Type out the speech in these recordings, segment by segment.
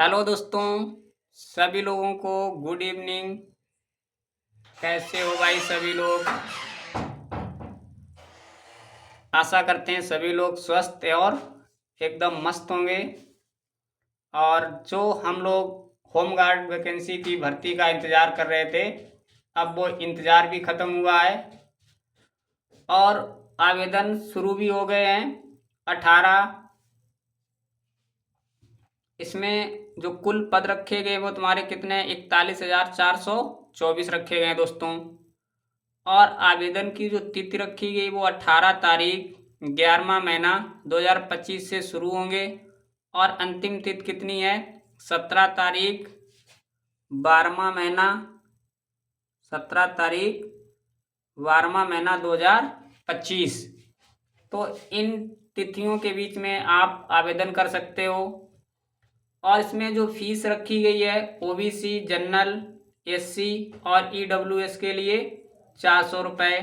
Hello दोस्तों, सभी लोगों को गुड इवनिंग। कैसे हो भाई सभी लोग? आशा करते हैं सभी लोग स्वस्थ और एकदम मस्त होंगे। और जो हम लोग होम गार्ड वैकेंसी की भर्ती का इंतज़ार कर रहे थे, अब वो इंतज़ार भी ख़त्म हुआ है और आवेदन शुरू भी हो गए हैं। 18 इसमें जो कुल पद रखे गए वो तुम्हारे कितने 41,424 रखे गए हैं दोस्तों। और आवेदन की जो तिथि रखी गई वो 18 तारीख 11वां महीना 2025 से शुरू होंगे। और अंतिम तिथि कितनी है? 17 तारीख 12वां महीना 17 तारीख 12वां महीना 2025। तो इन तिथियों के बीच में आप आवेदन कर सकते हो। और इसमें जो फीस रखी गई है ओबीसी, जनरल, एससी और ईडब्ल्यूएस के लिए 400 रुपये।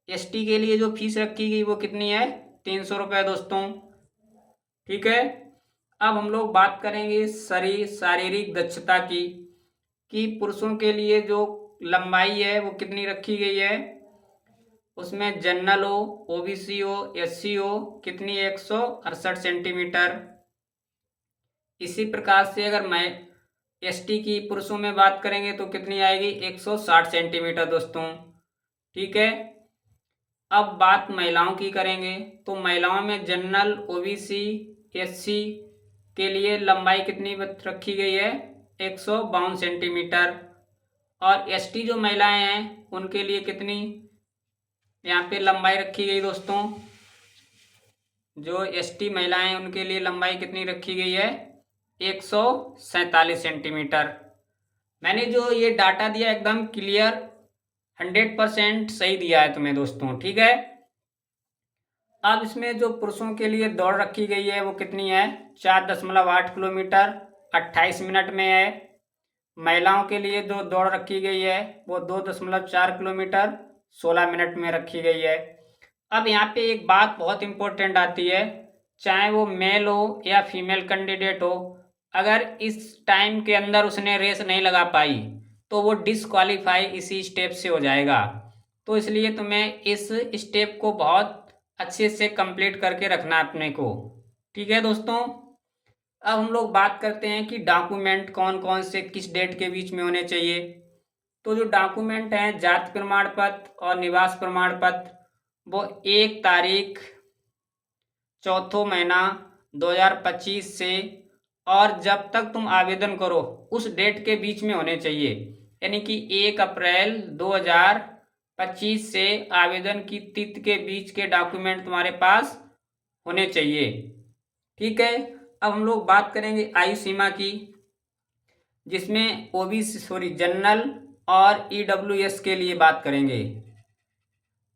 एसटी के लिए जो फीस रखी गई वो कितनी है? 300 रुपये दोस्तों। ठीक है। अब हम लोग बात करेंगे शारीरिक दक्षता की, कि पुरुषों के लिए जो लंबाई है वो कितनी रखी गई है। उसमें जनरल हो, ओबीसी हो, एससी हो, कितनी 168 सेंटीमीटर। इसी प्रकार से अगर मैं एसटी की पुरुषों में बात करेंगे तो कितनी आएगी? 160 सेंटीमीटर दोस्तों। ठीक है। अब बात महिलाओं की करेंगे तो महिलाओं में जनरल, ओबीसी, एससी के लिए लंबाई कितनी रखी गई है? 152 सेंटीमीटर। और एसटी जो महिलाएं हैं उनके लिए कितनी यहाँ पे लंबाई रखी गई दोस्तों? जो एसटी महिलाएं हैं उनके लिए लंबाई कितनी रखी गई है? 147 सेंटीमीटर। मैंने जो ये डाटा दिया एकदम क्लियर 100% सही दिया है तुम्हें दोस्तों। ठीक है। अब इसमें जो पुरुषों के लिए दौड़ रखी गई है वो कितनी है? 4.8 किलोमीटर 28 मिनट में है। महिलाओं के लिए जो दौड़ रखी गई है वो 2.4 किलोमीटर 16 मिनट में रखी गई है। अब यहाँ पे एक बात बहुत इंपॉर्टेंट आती है, चाहे वो मेल हो या फीमेल कैंडिडेट हो, अगर इस टाइम के अंदर उसने रेस नहीं लगा पाई तो वो डिसक्वालीफाई इसी स्टेप से हो जाएगा। तो इसलिए तुम्हें इस स्टेप को बहुत अच्छे से कंप्लीट करके रखना है अपने को। ठीक है दोस्तों। अब हम लोग बात करते हैं कि डॉक्यूमेंट कौन कौन से किस डेट के बीच में होने चाहिए। तो जो डॉक्यूमेंट हैं, जाति प्रमाण पत्र और निवास प्रमाण पत्र, वो 1 तारीख चौथो महीना 2025 से और जब तक तुम आवेदन करो उस डेट के बीच में होने चाहिए। यानी कि 1 अप्रैल 2025 से आवेदन की तिथि के बीच के डॉक्यूमेंट तुम्हारे पास होने चाहिए। ठीक है। अब हम लोग बात करेंगे आयु सीमा की, जिसमें ओबीसी जनरल और ईडब्ल्यूएस के लिए बात करेंगे।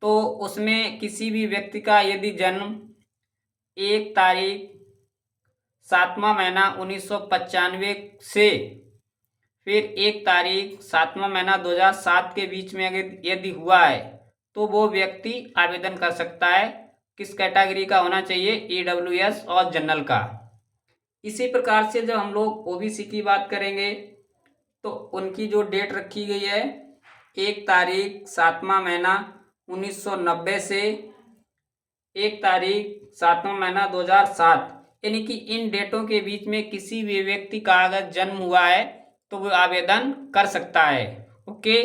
तो उसमें किसी भी व्यक्ति का यदि जन्म 1 तारीख 7वां महीना 1995 से फिर 1 तारीख 7वां महीना 2007 के बीच में अगर यदि हुआ है तो वो व्यक्ति आवेदन कर सकता है। किस कैटेगरी का होना चाहिए? ईडब्ल्यूएस और जनरल का। इसी प्रकार से जब हम लोग ओबीसी की बात करेंगे तो उनकी जो डेट रखी गई है 1 तारीख 7वां महीना 1990 से 1 तारीख 7वां महीना 2007, यानी कि इन डेटों के बीच में किसी भी व्यक्ति का अगर जन्म हुआ है तो वो आवेदन कर सकता है। ओके।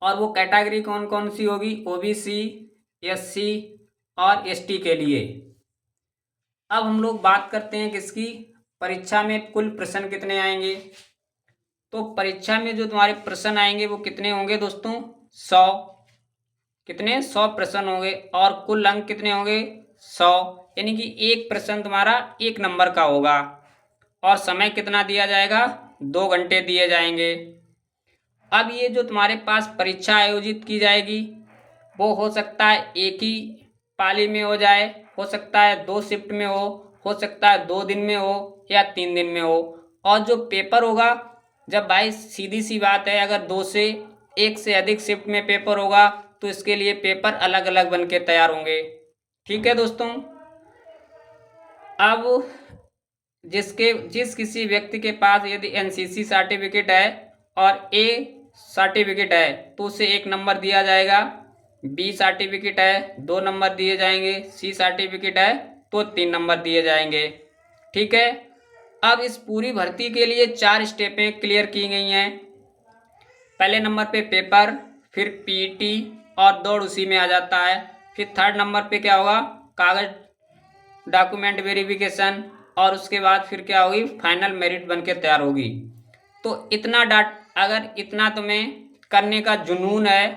और वो कैटेगरी कौन कौन सी होगी? ओबीसी, एससी और एसटी के लिए। अब हम लोग बात करते हैं किसकी? परीक्षा में कुल प्रश्न कितने आएंगे। तो परीक्षा में जो तुम्हारे प्रश्न आएंगे वो कितने होंगे दोस्तों? 100। कितने? 100 प्रश्न होंगे। और कुल अंक कितने होंगे? 100। यानी कि एक प्रश्न तुम्हारा 1 नंबर का होगा। और समय कितना दिया जाएगा? 2 घंटे दिए जाएंगे। अब ये जो तुम्हारे पास परीक्षा आयोजित की जाएगी वो हो सकता है एक ही पाली में हो जाए, हो सकता है 2 शिफ्ट में हो सकता है 2 दिन में हो या 3 दिन में हो। और जो पेपर होगा, जब भाई सीधी सी बात है, अगर 2 से 1 से अधिक शिफ्ट में पेपर होगा तो इसके लिए पेपर अलग अलग बन के तैयार होंगे। ठीक है दोस्तों। अब जिस किसी व्यक्ति के पास यदि एनसीसी सर्टिफिकेट है और ए सर्टिफिकेट है तो उसे 1 नंबर दिया जाएगा, बी सर्टिफिकेट है 2 नंबर दिए जाएंगे, सी सर्टिफिकेट है तो 3 नंबर दिए जाएंगे। ठीक है। अब इस पूरी भर्ती के लिए 4 स्टेपें क्लियर की गई हैं। पहले नंबर पे पेपर, फिर पीटी और दौड़ उसी में आ जाता है। फिर 3rd नंबर पे क्या होगा, कागज डॉक्यूमेंट वेरिफिकेशन, और उसके बाद फिर क्या होगी, फाइनल मेरिट बन के तैयार होगी। तो अगर इतना तुम्हें करने का जुनून है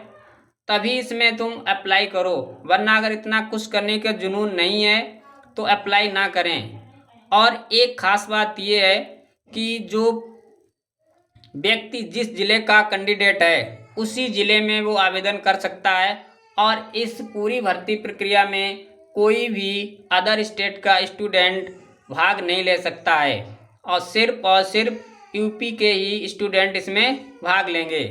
तभी इसमें तुम अप्लाई करो, वरना अगर इतना कुछ करने का जुनून नहीं है तो अप्लाई ना करें। और एक खास बात यह है कि जो व्यक्ति जिस जिले का कैंडिडेट है उसी जिले में वो आवेदन कर सकता है, और इस पूरी भर्ती प्रक्रिया में कोई भी अदर स्टेट का स्टूडेंट भाग नहीं ले सकता है, और सिर्फ यूपी के ही स्टूडेंट इसमें भाग लेंगे।